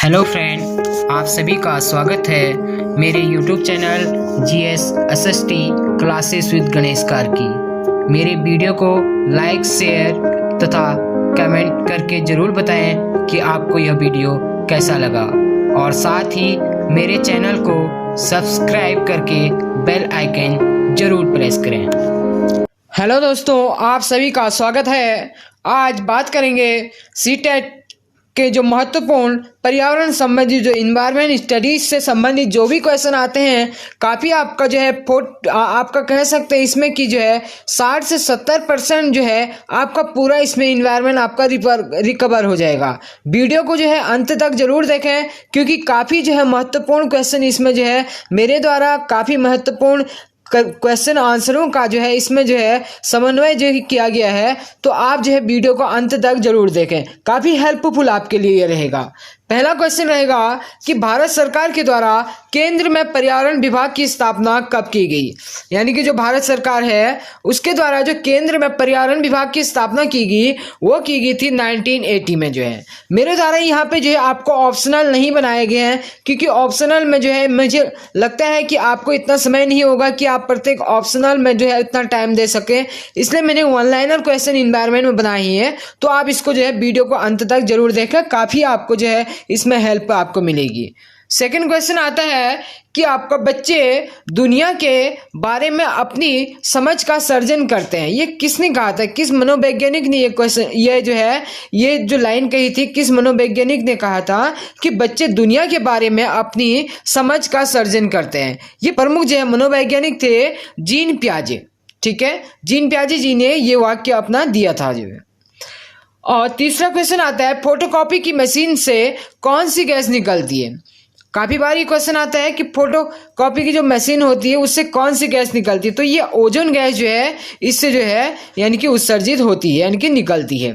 Hello friend, आप सभी का स्वागत है मेरे YouTube channel GS SST classes with Ganesh car की। मेरे वीडियो को लाइक, शेयर तथा कमेंट करके ज़रूर बताएं कि आपको यह वीडियो कैसा लगा और साथ ही मेरे चैनल को सब्सक्राइब करके बेल आइकन ज़रूर प्रेस करें। हेलो दोस्तों, आप सभी का स्वागत है। आज बात करेंगे सीटेट के जो महत्वपूर्ण पर्यावरण संबंधी जो इन्वायरमेंट स्टडीज से संबंधित जो भी क्वेश्चन आते हैं, काफ़ी आपका जो है आपका कह सकते हैं इसमें कि जो है 60 से 70% जो है आपका पूरा इसमें इन्वायरमेंट आपका रिकवर हो जाएगा। वीडियो को जो है अंत तक जरूर देखें क्योंकि काफ़ी जो है महत्वपूर्ण क्वेश्चन इसमें जो है मेरे द्वारा काफ़ी महत्वपूर्ण क्वेश्चन आंसरों का जो है इसमें जो है समन्वय जो किया गया है। तो आप जो है वीडियो को अंत तक जरूर देखें, काफ़ी हेल्पफुल आपके लिए ये रहेगा। पहला क्वेश्चन रहेगा कि भारत सरकार के द्वारा केंद्र में पर्यावरण विभाग की स्थापना कब की गई। यानी कि जो भारत सरकार है उसके द्वारा जो केंद्र में पर्यावरण विभाग की स्थापना की गई वो की गई थी 1980 में। जो है मेरे द्वारा यहाँ पे जो है आपको ऑप्शनल नहीं बनाए गए हैं क्योंकि ऑप्शनल में जो है मुझे लगता है कि आपको इतना समय नहीं होगा कि आप प्रत्येक ऑप्शनल में जो है इतना टाइम दे सकें, इसलिए मैंने वन लाइनर क्वेश्चन इन्वायरमेंट में बनाई है। तो आप इसको जो है वीडियो को अंत तक जरूर देखें, काफ़ी आपको जो है इसमें हेल्प आपको मिलेगी। सेकंड क्वेश्चन आता है कि आपका बच्चे दुनिया के बारे में अपनी समझ का सर्जन करते हैं। ये किसने कहा था, किस मनोवैज्ञानिक ने ये क्वेश्चन ये जो लाइन कही थी, किस मनोवैज्ञानिक ने कहा था कि बच्चे दुनिया के बारे में अपनी समझ का सर्जन करते हैं। ये प्रमुख जो है मनोवैज्ञानिक थे जीन पियाजे। ठीक है, जीन पियाजे जी ने ये वाक्य अपना दिया था जो है। और तीसरा क्वेश्चन आता है फोटोकॉपी की मशीन से कौन सी गैस निकलती है। काफ़ी बार ये क्वेश्चन आता है कि फोटोकॉपी की जो मशीन होती है उससे कौन सी गैस निकलती है। तो ये ओजोन गैस जो है इससे जो है यानी कि उत्सर्जित होती है यानी कि निकलती है।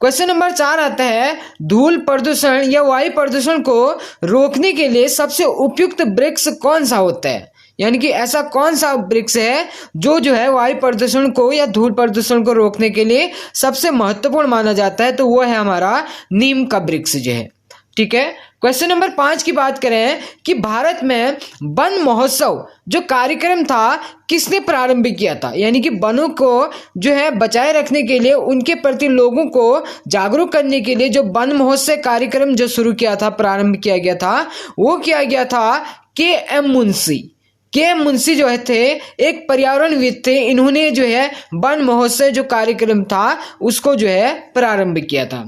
क्वेश्चन नंबर 4 आता है धूल प्रदूषण या वायु प्रदूषण को रोकने के लिए सबसे उपयुक्त वृक्ष कौन सा होता है। यानी कि ऐसा कौन सा वृक्ष है जो है वायु प्रदूषण को या धूल प्रदूषण को रोकने के लिए सबसे महत्वपूर्ण माना जाता है। तो वो है हमारा नीम का वृक्ष जो है। ठीक है, क्वेश्चन नंबर 5 की बात करें कि भारत में वन महोत्सव जो कार्यक्रम था किसने प्रारंभ किया था। यानी कि वनों को जो है बचाए रखने के लिए, उनके प्रति लोगों को जागरूक करने के लिए जो वन महोत्सव कार्यक्रम जो शुरू किया था, प्रारंभ किया गया था, वो किया गया था के.एम. मुंशी जो है थे एक पर्यावरणविद थे। इन्होंने जो है वन महोत्सव जो कार्यक्रम था उसको जो है प्रारंभ किया था।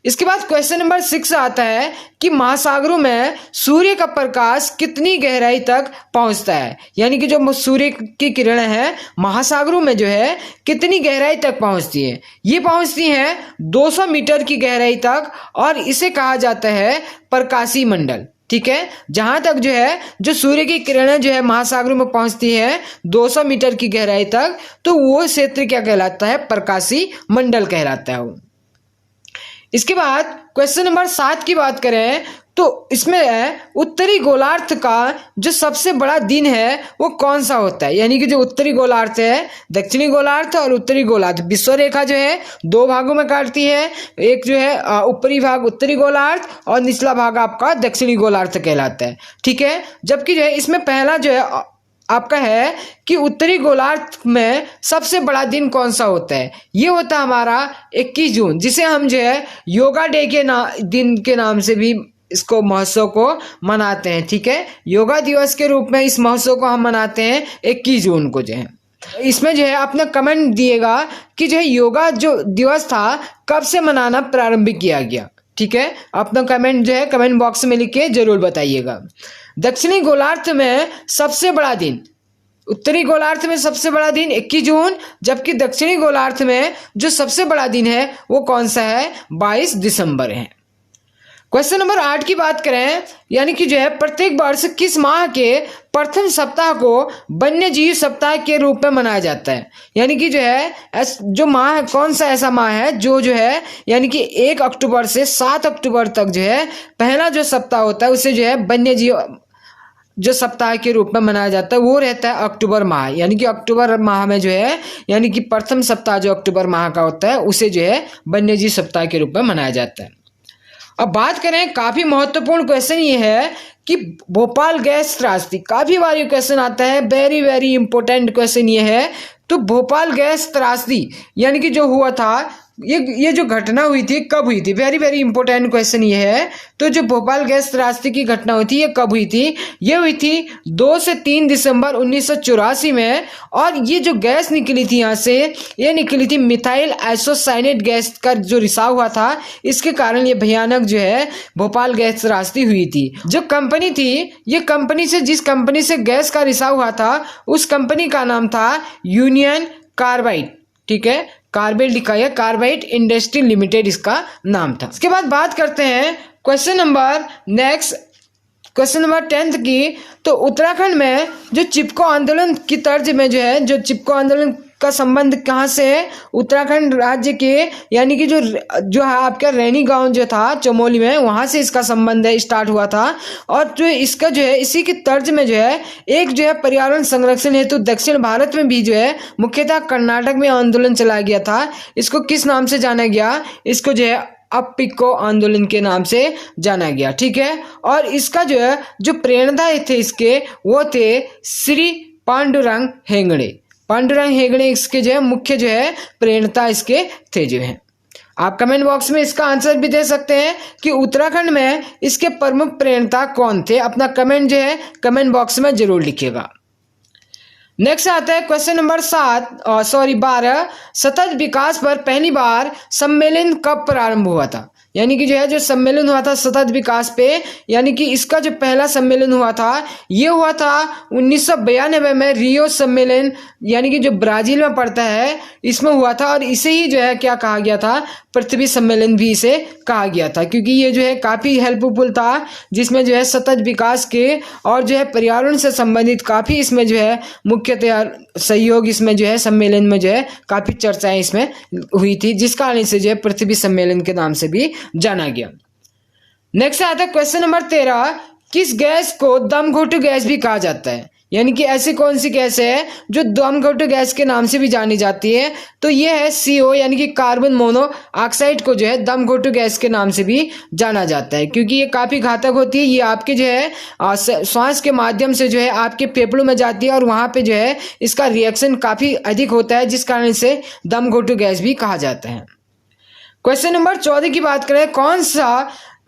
इसके बाद क्वेश्चन नंबर 6 आता है कि महासागरों में सूर्य का प्रकाश कितनी गहराई तक पहुंचता है। यानी कि जो सूर्य की किरणें हैं महासागरों में जो है कितनी गहराई तक पहुंचती है। ये पहुंचती हैं 200 मीटर की गहराई तक और इसे कहा जाता है प्रकाशीय मंडल। ठीक है, जहां तक जो है जो सूर्य की किरणें जो है महासागरों में पहुंचती है 200 मीटर की गहराई तक, तो वो क्षेत्र क्या कहलाता है, प्रकाशीय मंडल कहलाता है वो। इसके बाद क्वेश्चन नंबर 7 की बात करें तो इसमें है उत्तरी गोलार्ध का जो सबसे बड़ा दिन है वो कौन सा होता है। यानी कि जो उत्तरी गोलार्ध है, दक्षिणी गोलार्ध और उत्तरी गोलार्ध, विश्व रेखा जो है 2 भागों में काटती है। एक जो है ऊपरी भाग उत्तरी गोलार्ध और निचला भाग आपका दक्षिणी गोलार्ध कहलाता है। ठीक है, जबकि जो है इसमें पहला जो है आपका है कि उत्तरी गोलार्ध में सबसे बड़ा दिन कौन सा होता है। ये होता है हमारा 21 जून, जिसे हम जो है योगा डे के दिन के नाम से भी इसको महोत्सव को मनाते हैं। ठीक है, योगा दिवस के रूप में इस महोत्सव को हम मनाते हैं 21 जून को जो है। इसमें जो है आपने कमेंट दिएगा कि जो है योगा जो दिवस था कब से मनाना प्रारंभ किया गया। ठीक है, अपना कमेंट जो है कमेंट बॉक्स में लिख के जरूर बताइएगा। दक्षिणी गोलार्ध में सबसे बड़ा दिन, उत्तरी गोलार्ध में सबसे बड़ा दिन 21 जून, जबकि दक्षिणी गोलार्ध में जो सबसे बड़ा दिन है वो कौन सा है, 22 दिसंबर है। क्वेश्चन नंबर 8 की बात करें, यानी कि जो है प्रत्येक वर्ष किस माह के प्रथम सप्ताह को वन्य जीव सप्ताह के रूप में मनाया जाता है। यानी कि जो है जो माह है, कौन सा ऐसा माह है जो है यानी कि 1 अक्टूबर से 7 अक्टूबर तक जो है पहला जो सप्ताह होता है उसे जो है वन्य जीव जो सप्ताह के रूप में मनाया जाता है वो रहता है अक्टूबर माह। यानी कि अक्टूबर माह में जो है यानी कि प्रथम सप्ताह जो अक्टूबर माह का होता है उसे जो है वन्य जीव सप्ताह के रूप में मनाया जाता है। अब बात करें, काफी महत्वपूर्ण क्वेश्चन ये है कि भोपाल गैस त्रासदी, काफी बार ये क्वेश्चन आता है, वेरी वेरी इंपॉर्टेंट क्वेश्चन ये है। तो भोपाल गैस त्रासदी यानी कि जो हुआ था, ये जो घटना हुई थी कब हुई थी, वेरी वेरी इंपॉर्टेंट क्वेश्चन ये है। तो जो भोपाल गैस त्रासदी की घटना हुई थी ये कब हुई थी, ये हुई थी 2 से 3 दिसंबर 1984 में। और ये जो गैस निकली थी यहाँ से, ये निकली थी मिथाइल आइसोसाइनेट गैस का जो रिसाव हुआ था, इसके कारण ये भयानक जो है भोपाल गैस त्रासदी हुई थी। जो कंपनी थी, ये कंपनी से, जिस कंपनी से गैस का रिसाव हुआ था उस कंपनी का नाम था यूनियन कार्बाइड, ठीक है, कार्बाइड लिखा है, कार्बाइड इंडस्ट्री लिमिटेड इसका नाम था। इसके बाद बात करते हैं क्वेश्चन नंबर 10th की। तो उत्तराखंड में जो चिपको आंदोलन की तर्ज में जो है, जो चिपको आंदोलन का संबंध कहाँ से है, उत्तराखंड राज्य के यानी कि जो है आपका रैनी गांव जो था चमोली में, वहाँ से इसका संबंध है, स्टार्ट हुआ था। और जो इसका जो है, इसी की तर्ज में जो है एक जो है पर्यावरण संरक्षण हेतु दक्षिण भारत में भी जो है मुख्यतः कर्नाटक में आंदोलन चलाया गया था। इसको किस नाम से जाना गया, इसको जो है अप्पिको आंदोलन के नाम से जाना गया, ठीक है। और इसका जो है जो प्रेरणादायी थे इसके, वो थे श्री पांडुरंग हेगड़े। पांडुरंग हेगड़े इसके जो है मुख्य जो है प्रेरणा इसके थे जो है। आप कमेंट बॉक्स में इसका आंसर भी दे सकते हैं कि उत्तराखंड में इसके प्रमुख प्रेरणा कौन थे। अपना कमेंट जो है कमेंट बॉक्स में जरूर लिखिएगा। नेक्स्ट आता है क्वेश्चन नंबर 12, सतत विकास पर पहली बार सम्मेलन कब प्रारंभ हुआ था। यानी कि जो है जो सम्मेलन हुआ था सतत विकास पे, यानी कि इसका जो पहला सम्मेलन हुआ था ये हुआ था 1992 में रियो सम्मेलन, यानी कि जो ब्राजील में पड़ता है, इसमें हुआ था। और इसे ही जो है क्या कहा गया था, पृथ्वी सम्मेलन भी इसे कहा गया था, क्योंकि ये जो है काफ़ी हेल्पफुल था, जिसमें जो है सतत विकास के और जो है पर्यावरण से संबंधित काफ़ी इसमें जो है मुख्यतः सहयोग, इसमें जो है सम्मेलन में जो है काफ़ी चर्चाएं इसमें हुई थी, जिस कारण इसे जो है पृथ्वी सम्मेलन के नाम से भी जाना गया। नेक्स्ट आता है क्वेश्चन नंबर 13, किस गैस को दम घोटू गैस भी कहा जाता है। यानी कि ऐसी कौन सी गैस है जो दम घोटू गैस के नाम से भी जानी जाती है। तो ये है CO यानी कि कार्बन मोनोऑक्साइड को जो है दम घोटू गैस के नाम से भी जाना जाता है, क्योंकि ये काफ़ी घातक होती है। ये आपके जो है श्वास के माध्यम से जो है आपके फेफड़ों में जाती है और वहाँ पे जो है इसका रिएक्शन काफ़ी अधिक होता है, जिस कारण इसे दम घोटू गैस भी कहा जाता है। क्वेश्चन नंबर 14 की बात करें,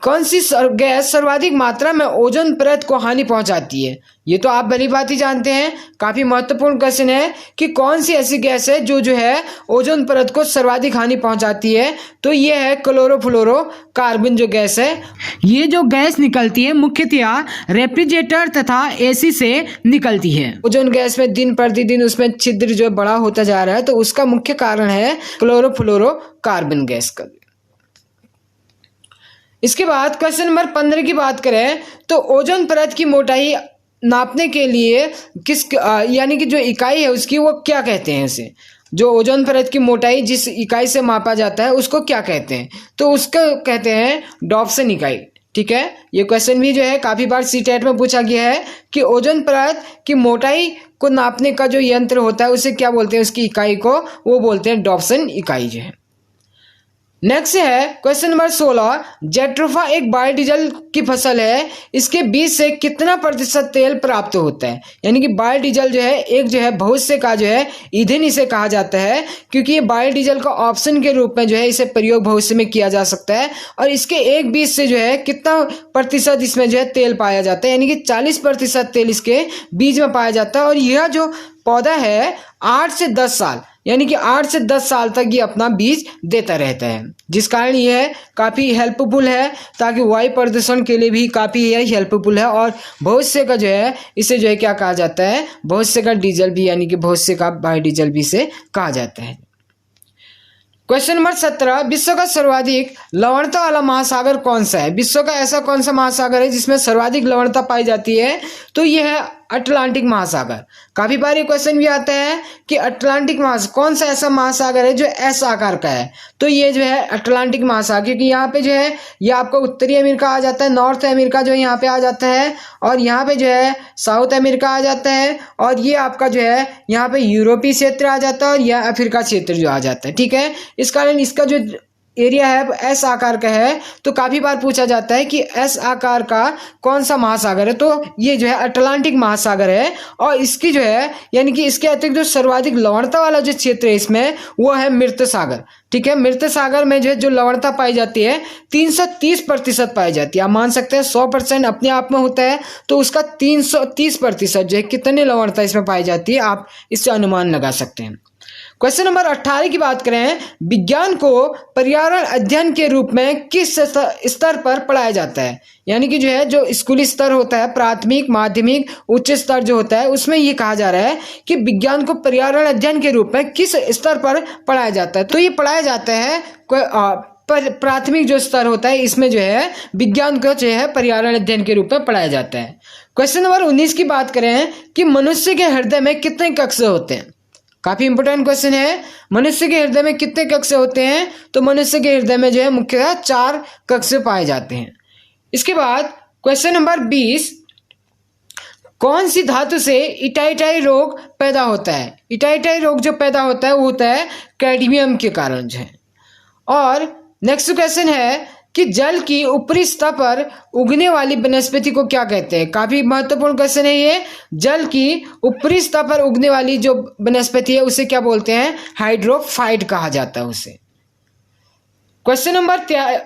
कौन सी गैस सर्वाधिक मात्रा में ओजोन परत को हानि पहुंचाती है। ये तो आप भली बात ही जानते हैं, काफी महत्वपूर्ण क्वेश्चन है कि कौन सी ऐसी गैस है जो है ओजोन परत को सर्वाधिक हानि पहुंचाती है। तो ये है क्लोरोफ्लोरोकार्बन जो गैस है। ये जो गैस निकलती है मुख्यतः रेफ्रिजरेटर तथा AC से निकलती है। ओजोन गैस में दिन प्रतिदिन उसमें छिद्र जो बड़ा होता जा रहा है, तो उसका मुख्य कारण है क्लोरोफ्लोरोकार्बन गैस का। इसके बाद क्वेश्चन नंबर 15 की बात करें, तो ओजोन परत की मोटाई नापने के लिए किस यानी कि जो इकाई है उसकी, वो क्या कहते हैं इसे, जो ओजोन परत की मोटाई जिस इकाई से मापा जाता है उसको क्या कहते हैं। तो उसको कहते हैं डॉप्सन इकाई, ठीक है। ये क्वेश्चन भी जो है काफ़ी बार CTET में पूछा गया है कि ओजोन परत की मोटाई को नापने का जो यंत्र होता है उसे क्या बोलते हैं, उसकी इकाई को, वो बोलते हैं डॉप्सन इकाई जो है। नेक्स्ट है क्वेश्चन नंबर 16, जेट्रोफा एक बायोडीजल की फसल है, इसके बीज से कितना प्रतिशत तेल प्राप्त होता है। यानी कि बायोडीजल जो है एक जो है भविष्य का जो है ईंधन इसे कहा जाता है, क्योंकि ये बायोडीजल का ऑप्शन के रूप में जो है इसे प्रयोग भविष्य में किया जा सकता है। और इसके एक बीज से जो है कितना प्रतिशत इसमें जो है तेल पाया जाता है, यानी कि 40% तेल इसके बीज में पाया जाता है। और यह जो पौधा है 8 से 10 साल, यानी कि 8 से 10 साल तक ये अपना बीज देता रहता है, जिस कारण यह काफ़ी हेल्पफुल है, ताकि वायु प्रदूषण के लिए भी काफ़ी यह हेल्पफुल है। और भविष्य का जो है इसे जो है क्या कहा जाता है, भविष्य का डीजल भी, यानी कि भविष्य का बायोडीजल भी इसे कहा जाता है। क्वेश्चन नंबर 17, विश्व का सर्वाधिक लवणता वाला महासागर कौन सा है। विश्व का ऐसा कौन सा महासागर है जिसमें सर्वाधिक लवणता पाई जाती है। तो यह है अटलांटिक महासागर। काफी बार ये क्वेश्चन भी आता है कि अटलांटिक महासागर कौन सा ऐसा महासागर है जो एस आकार का है। तो ये जो है अटलांटिक महासागर, क्योंकि यहाँ पे जो है ये आपका उत्तरी अमेरिका आ जाता है, नॉर्थ अमेरिका जो है यहाँ पे आ जाता है, और यहाँ पे जो है साउथ अमेरिका आ जाता है, और ये आपका जो है यहाँ पे यूरोपीय क्षेत्र आ जाता है, और यह अफ्रीका क्षेत्र जो आ जाता है, ठीक है। इस कारण इसका जो एरिया है एस आकार का है, तो काफी बार पूछा जाता है कि एस आकार का कौन सा महासागर है, तो ये जो है अटलांटिक महासागर है। और इसकी जो है यानी कि इसके अतिरिक्त जो सर्वाधिक लवणता वाला जो क्षेत्र है इसमें वो है मृत सागर। ठीक है, मृत सागर में जो लवणता पाई जाती है 330% पाई जाती है। आप मान सकते हैं 100% अपने आप में होता है, तो उसका 330% जो है कितनी लवणता इसमें पाई जाती है, आप इससे अनुमान लगा सकते हैं। क्वेश्चन नंबर 18 की बात करें, विज्ञान को पर्यावरण अध्ययन के रूप में किस स्तर पर पढ़ाया जाता है? यानी कि जो है जो स्कूली स्तर होता है, प्राथमिक, माध्यमिक, उच्च स्तर जो होता है, उसमें ये कहा जा रहा है कि विज्ञान को पर्यावरण अध्ययन के रूप में किस स्तर पर पढ़ाया जाता है। तो ये पढ़ाया जाता है प्राथमिक जो स्तर होता है, इसमें जो है विज्ञान को जो है पर्यावरण अध्ययन के रूप में पढ़ाया जाता है। क्वेश्चन नंबर 19 की बात करें कि मनुष्य के हृदय में कितने कक्ष होते हैं? काफी इंपोर्टेंट क्वेश्चन है। मनुष्य के हृदय में कितने कक्ष होते हैं? तो मनुष्य के हृदय में जो है मुख्यतः 4 कक्ष पाए जाते हैं। इसके बाद क्वेश्चन नंबर 20, कौन सी धातु से इटाइटाई रोग पैदा होता है? इटाइटाई रोग जो पैदा होता है वो होता है कैडमियम के कारण जो है। और नेक्स्ट क्वेश्चन है कि जल की ऊपरी सतह पर उगने वाली वनस्पति को क्या कहते हैं? काफी महत्वपूर्ण क्वेश्चन है ये। जल की ऊपरी सतह पर उगने वाली जो वनस्पति है उसे क्या बोलते हैं? हाइड्रोफाइट कहा जाता है उसे। क्वेश्चन नंबर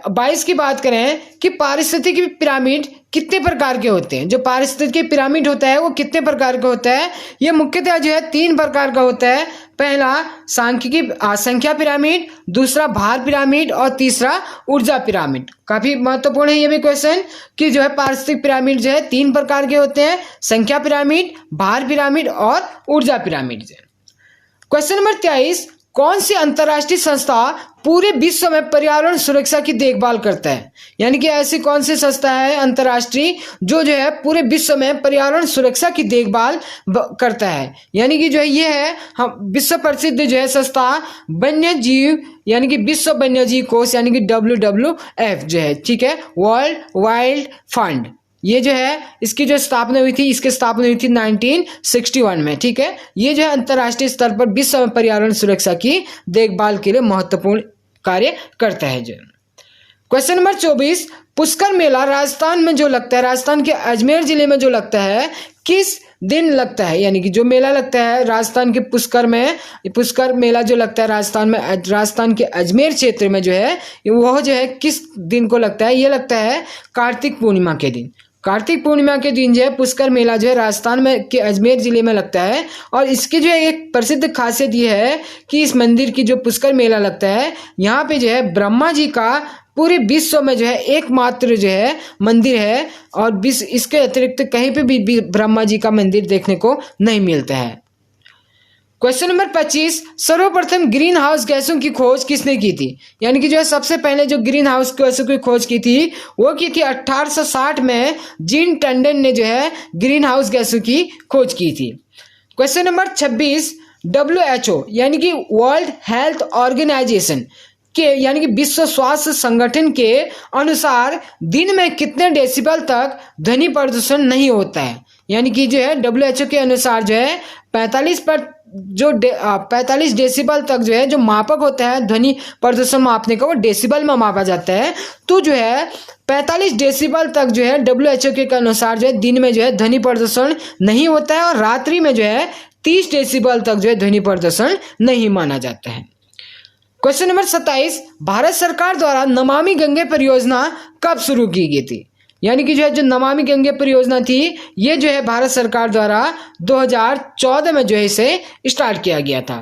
22 की बात करें कि पारिस्थितिकी पिरामिड कितने प्रकार के होते हैं? जो पारिस्थितिकी पिरामिड होता है वो कितने प्रकार का होता है? ये मुख्यतः जो है 3 प्रकार का होता है। पहला संख्या पिरामिड, दूसरा भार पिरामिड और तीसरा ऊर्जा पिरामिड। काफी महत्वपूर्ण है ये भी क्वेश्चन कि जो है पारिस्थितिक पिरामिड जो है 3 प्रकार के होते हैं, संख्या पिरामिड, भार पिरामिड और ऊर्जा पिरामिड। क्वेश्चन नंबर 23, कौन सी अंतर्राष्ट्रीय संस्था पूरे विश्व में पर्यावरण सुरक्षा की देखभाल करता है? यानी कि ऐसी कौन सी संस्था है अंतर्राष्ट्रीय जो है पूरे विश्व में पर्यावरण सुरक्षा की देखभाल करता है? यानी कि जो है ये है हम विश्व प्रसिद्ध जो है संस्था वन्य जीव यानी कि विश्व वन्य जीव कोष यानी कि WWF जो है, ठीक है, वर्ल्ड वाइल्ड फंड। ये जो है इसकी जो स्थापना हुई थी, इसकी स्थापना हुई थी 1961 में। ठीक है, ये जो है अंतर्राष्ट्रीय स्तर पर विश्व में पर्यावरण सुरक्षा की देखभाल के लिए महत्वपूर्ण कार्य करता है। जो क्वेश्चन नंबर 24, पुष्कर मेला राजस्थान में जो लगता है, राजस्थान के अजमेर जिले में जो लगता है, किस दिन लगता है? यानी कि जो मेला लगता है राजस्थान के पुष्कर में, पुष्कर मेला जो लगता है राजस्थान में, राजस्थान के अजमेर क्षेत्र में जो है वह जो है किस दिन को लगता है? ये लगता है कार्तिक पूर्णिमा के दिन। कार्तिक पूर्णिमा के दिन जो है पुष्कर मेला जो है राजस्थान में के अजमेर जिले में लगता है। और इसकी जो है एक प्रसिद्ध खासियत ये है कि इस मंदिर की जो पुष्कर मेला लगता है, यहाँ पे जो है ब्रह्मा जी का पूरे विश्व में जो है एकमात्र जो है मंदिर है, और इसके अतिरिक्त कहीं पे भी ब्रह्मा जी का मंदिर देखने को नहीं मिलता है। क्वेश्चन नंबर 25, सर्वप्रथम ग्रीन हाउस गैसों की खोज किसने की थी? यानी कि जो है सबसे पहले जो ग्रीन हाउस गैसों की खोज की थी वो की थी 1860 में जीन टंडन ने जो है ग्रीन हाउस गैसों की खोज की थी। क्वेश्चन नंबर 26, WHO यानी कि वर्ल्ड हेल्थ ऑर्गेनाइजेशन के यानी कि विश्व स्वास्थ्य संगठन के अनुसार दिन में कितने डेसिबल तक ध्वनि प्रदूषण नहीं होता है? यानी कि जो है WHO के अनुसार जो है 45 डेसिबल तक जो है जो मापक होता है ध्वनि प्रदूषण मापने का, वो डेसिबल में मापा जाता है। तो जो है 45 डेसिबल तक जो है WHO के अनुसार जो है दिन में जो है ध्वनि प्रदूषण नहीं होता है, और रात्रि में जो है 30 डेसिबल तक जो है ध्वनि प्रदूषण नहीं माना जाता है। क्वेश्चन नंबर 27, भारत सरकार द्वारा नमामि गंगे परियोजना कब शुरू की गई थी? यानी कि जो है जो नमामि गंगे परियोजना थी ये जो है भारत सरकार द्वारा 2014 में जो है इसे स्टार्ट किया गया था।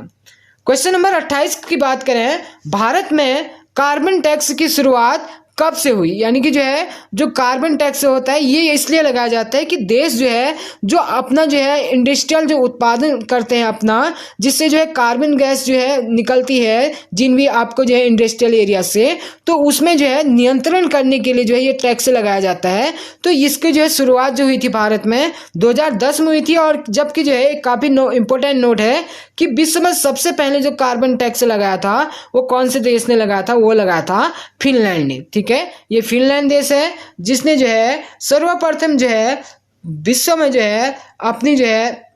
क्वेश्चन नंबर 28 की बात करें, भारत में कार्बन टैक्स की शुरुआत कब से हुई? यानी कि जो है जो कार्बन टैक्स होता है ये इसलिए लगाया जाता है कि देश जो है जो अपना जो है इंडस्ट्रियल जो उत्पादन करते हैं अपना, जिससे जो है कार्बन गैस जो है निकलती है जिन भी आपको जो है इंडस्ट्रियल एरिया से, तो उसमें जो है नियंत्रण करने के लिए जो है ये टैक्स लगाया जाता है। तो इसकी जो है शुरुआत जो हुई थी भारत में 2010 में हुई थी। और जबकि जो है काफ़ी इम्पोर्टेंट नोट है कि विश्व में सबसे पहले जो कार्बन टैक्स लगाया था वो कौन से देश ने लगाया था? वो लगाया था फिनलैंड ने। ठीक है, ये फिनलैंड देश है जिसने जो है सर्वप्रथम जो है विश्व में जो है अपनी जो है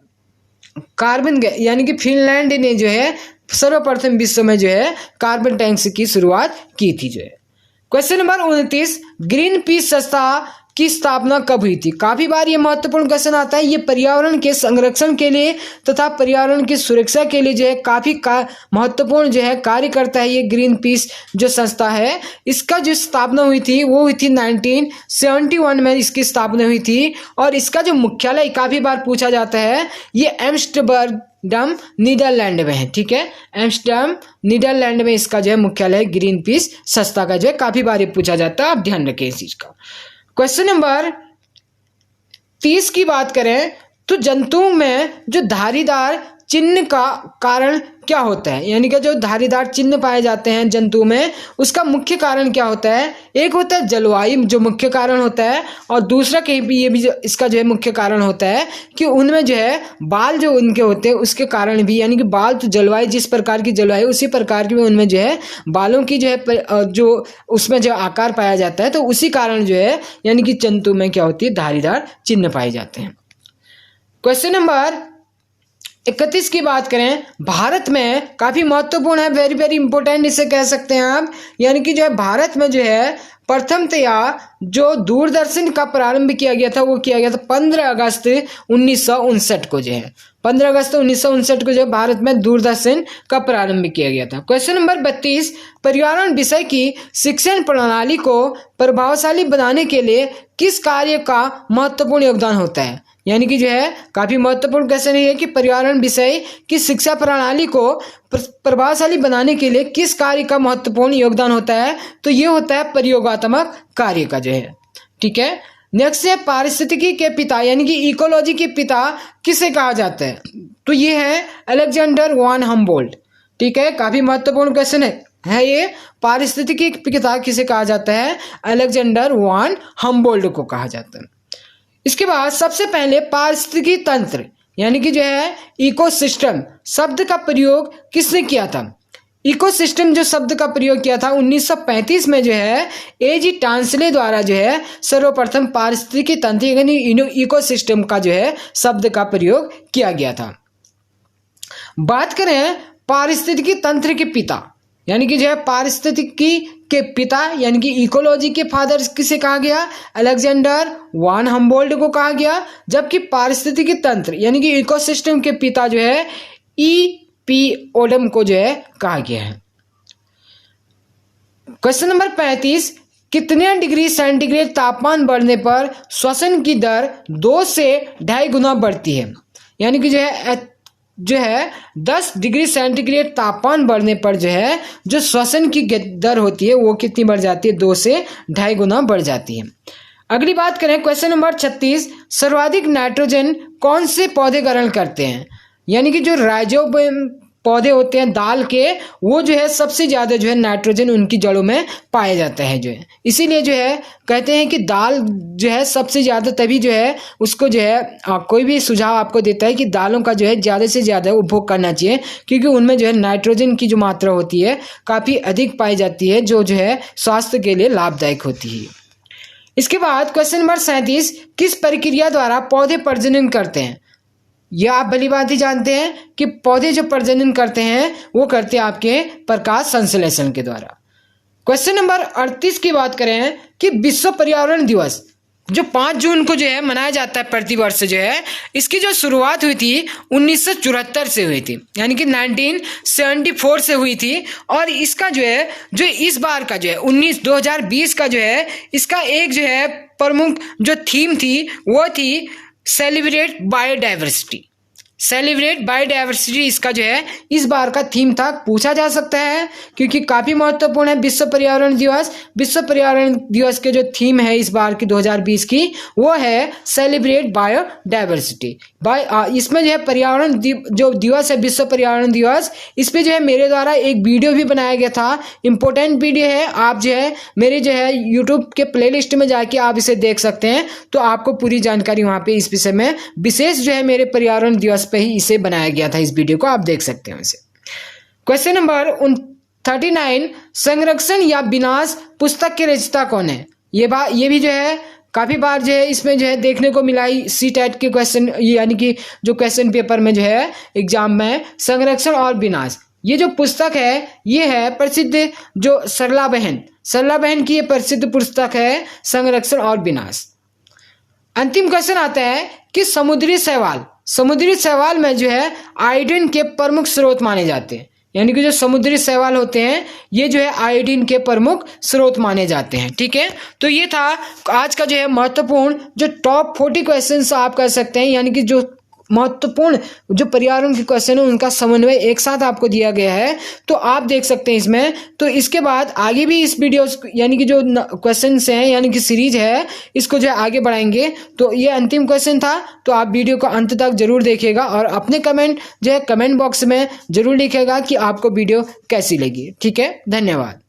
कार्बन यानी कि फिनलैंड ने जो है सर्वप्रथम विश्व में जो है कार्बन टैंक्स की शुरुआत की थी जो है। क्वेश्चन नंबर 29, ग्रीन पीस संस्था की स्थापना कब हुई थी? काफी बार ये महत्वपूर्ण क्वेश्चन आता है। ये पर्यावरण के संरक्षण के लिए तथा पर्यावरण की सुरक्षा के लिए जो है काफी महत्वपूर्ण जो है कार्य करता है। ये ग्रीन पीस जो संस्था है, इसका जो स्थापना हुई थी वो हुई थी 1971 में इसकी स्थापना हुई थी। और इसका जो मुख्यालय काफी बार पूछा जाता है, ये एम्स्टर्डम नीदरलैंड में है। ठीक है, एम्स्टर्डम नीदरलैंड में इसका जो है मुख्यालय ग्रीन पीस संस्था का जो है काफी बार ये पूछा जाता है, आप ध्यान रखें इस चीज का। क्वेश्चन नंबर 30 की बात करें तो जंतुओं में जो धारीदार चिन्ह का कारण क्या होता है? यानी कि जो धारीदार चिन्ह पाए जाते हैं जंतुओं में, उसका मुख्य कारण क्या होता है? एक होता है जलवायु जो मुख्य कारण होता है, और दूसरा कहीं भी ये भी इसका जो है मुख्य कारण होता है कि उनमें जो है बाल जो उनके होते हैं उसके कारण भी, यानी कि बाल तो जलवायु जिस प्रकार की जलवायु उसी प्रकार की उनमें जो है बालों की जो है जो उसमें जो आकार पाया जाता है, तो उसी कारण जो है यानी कि जंतु में क्या होती है धारीदार चिन्ह पाए जाते हैं। क्वेश्चन नंबर 31 की बात करें, भारत में काफी महत्वपूर्ण है, वेरी वेरी इंपॉर्टेंट इसे कह सकते हैं आप। यानी कि जो है भारत में जो है प्रथमतया जो दूरदर्शन का प्रारंभ किया गया था वो किया गया था 15 अगस्त 1959 को जो है 15 अगस्त 1959 को जो है भारत में दूरदर्शन का प्रारंभ किया गया था। क्वेश्चन नंबर 32, पर्यावरण विषय की शिक्षण प्रणाली को प्रभावशाली बनाने के लिए किस कार्य का महत्वपूर्ण योगदान होता है? यानी कि जो है काफी महत्वपूर्ण क्वेश्चन है कि पर्यावरण विषय की शिक्षा प्रणाली को प्रभावशाली बनाने के लिए किस कार्य का महत्वपूर्ण योगदान होता है? तो ये होता है प्रयोगात्मक कार्य का जो है। ठीक है, नेक्स्ट है पारिस्थितिकी के पिता यानी कि इकोलॉजी के पिता किसे कहा जाता है? तो ये है अलेक्जेंडर वॉन हम्बोल्ट। ठीक है, काफी महत्वपूर्ण क्वेश्चन है ये। पारिस्थितिकी के पिता किसे कहा जाता है? अलेक्जेंडर वॉन हम्बोल्ट को कहा जाता है। इसके बाद सबसे पहले पारिस्थितिकी तंत्र यानी कि जो है इकोसिस्टम शब्द का प्रयोग किसने किया था? इकोसिस्टम जो शब्द का प्रयोग किया था 1935 में जो है एजी टांसले द्वारा जो है सर्वप्रथम पारिस्थितिकी तंत्र यानी इकोसिस्टम का जो है शब्द का प्रयोग किया गया था। बात करें पारिस्थितिकी तंत्र के पिता यानी कि जो है पारिस्थितिकी के पिता यानी कि इकोलॉजी के फादर किसे कहा गया? अलेक्जेंडर वॉन हम्बोल्ट को कहा गया। जबकि पारिस्थितिकी तंत्र यानी कि इकोसिस्टम के पिता जो है ई.पी. ओडम को जो है कहा गया है। क्वेश्चन नंबर 35, कितने डिग्री सेंटीग्रेड तापमान बढ़ने पर श्वसन की दर 2 से 2.5 गुना बढ़ती है? यानी कि जो है 10 डिग्री सेंटीग्रेड तापमान बढ़ने पर जो है जो श्वसन की दर होती है वो कितनी बढ़ जाती है? 2 से 2.5 गुना बढ़ जाती है। अगली बात करें क्वेश्चन नंबर 36, सर्वाधिक नाइट्रोजन कौन से पौधे ग्रहण करते हैं? यानी कि जो राइजोबियम पौधे होते हैं दाल के, वो जो है सबसे ज्यादा जो है नाइट्रोजन उनकी जड़ों में पाया जाता है जो है। इसीलिए जो है कहते हैं कि दाल जो है सबसे ज्यादा तभी जो है उसको जो है कोई भी सुझाव आपको देता है कि दालों का जो है ज्यादा से ज्यादा उपभोग करना चाहिए, क्योंकि उनमें जो है नाइट्रोजन की जो मात्रा होती है काफी अधिक पाई जाती है जो है स्वास्थ्य के लिए लाभदायक होती है। इसके बाद क्वेश्चन नंबर 37, किस प्रक्रिया द्वारा पौधे प्रजनन करते हैं? यह आप भली बात ही जानते हैं कि पौधे जो प्रजनन करते हैं वो करते हैं आपके प्रकाश संश्लेषण के द्वारा। क्वेश्चन नंबर 38 की बात करें कि विश्व पर्यावरण दिवस जो 5 जून को जो है मनाया जाता है प्रतिवर्ष जो है, इसकी जो शुरुआत हुई थी 1974 से हुई थी, यानी कि 1974 से हुई थी। और इसका जो है जो इस बार का जो है 2020 का जो है इसका एक जो है प्रमुख जो थीम थी वो थी सेलिब्रेट बायोडाइवर्सिटी। सेलिब्रेट बायोडाइवर्सिटी इसका जो है इस बार का थीम था। पूछा जा सकता है क्योंकि काफी महत्वपूर्ण है विश्व पर्यावरण दिवस। विश्व पर्यावरण दिवस के जो थीम है इस बार की 2020 की वो है सेलिब्रेट बायोडाइवर्सिटी। इसमें जो है पर्यावरण जो दिवस है विश्व पर्यावरण दिवस, इस पे जो है मेरे द्वारा एक वीडियो भी बनाया गया था, इंपॉर्टेंट वीडियो है। आप जो है मेरे जो है यूट्यूब के प्लेलिस्ट में जाके आप इसे देख सकते हैं, तो आपको पूरी जानकारी वहां पे इस विषय में विशेष जो है मेरे पर्यावरण दिवस पे ही इसे बनाया गया था। इस वीडियो को आप देख सकते हैं इसे। क्वेश्चन नंबर 39, संरक्षण या विनाश पुस्तक के रचयिता कौन है? ये भी जो है काफी बार जो है इसमें जो है देखने को मिला ही CTET के क्वेश्चन, यानी कि जो क्वेश्चन पेपर में जो है एग्जाम में संरक्षण और विनाश ये जो पुस्तक है ये है प्रसिद्ध जो सरला बहन की ये प्रसिद्ध पुस्तक है संरक्षण और विनाश। अंतिम क्वेश्चन आता है कि समुद्री शैवाल में जो है आयोडीन के प्रमुख स्रोत माने जाते हैं, यानी कि जो समुद्री शैवाल होते हैं ये जो है आयोडीन के प्रमुख स्रोत माने जाते हैं। ठीक है, तो ये था आज का जो है महत्वपूर्ण जो टॉप 40 क्वेश्चंस आप कह सकते हैं, यानी कि जो महत्वपूर्ण जो पर्यावरण के क्वेश्चन है उनका समन्वय एक साथ आपको दिया गया है, तो आप देख सकते हैं इसमें। तो इसके बाद आगे भी इस वीडियो यानी कि जो क्वेश्चंस हैं यानी कि सीरीज है इसको जो है आगे बढ़ाएंगे। तो ये अंतिम क्वेश्चन था, तो आप वीडियो को अंत तक जरूर देखिएगा और अपने कमेंट जो है कमेंट बॉक्स में जरूर लिखिएगा कि आपको वीडियो कैसी लगी। ठीक है, धन्यवाद।